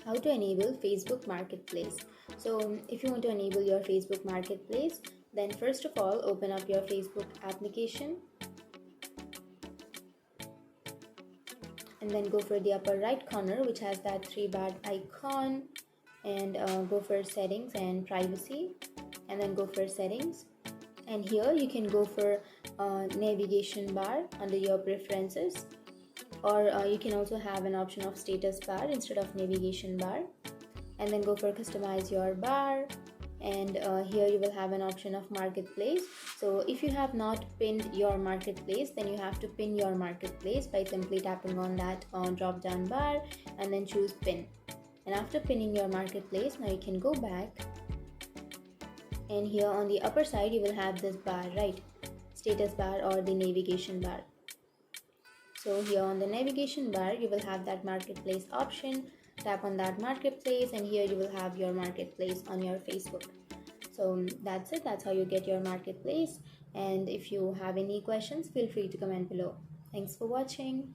How to enable Facebook Marketplace. So if you want to enable your Facebook Marketplace, then first of all open up your Facebook application and then go for the upper right corner which has that three-bar icon, and go for settings and privacy, and then go for settings. And here you can go for navigation bar under your preferences, or you can also have an option of status bar instead of navigation bar, and then go for customize your bar. And here you will have an option of marketplace. So if you have not pinned your marketplace, then you have to pin your marketplace by simply tapping on that drop down bar and then choose pin. And after pinning your marketplace, now you can go back, and here on the upper side you will have this bar, right, status bar or the navigation bar. So here on the navigation bar you will have that marketplace option. Tap on that marketplace and here you will have your marketplace on your Facebook. So that's it. That's how you get your marketplace. And if you have any questions, feel free to comment below. Thanks for watching.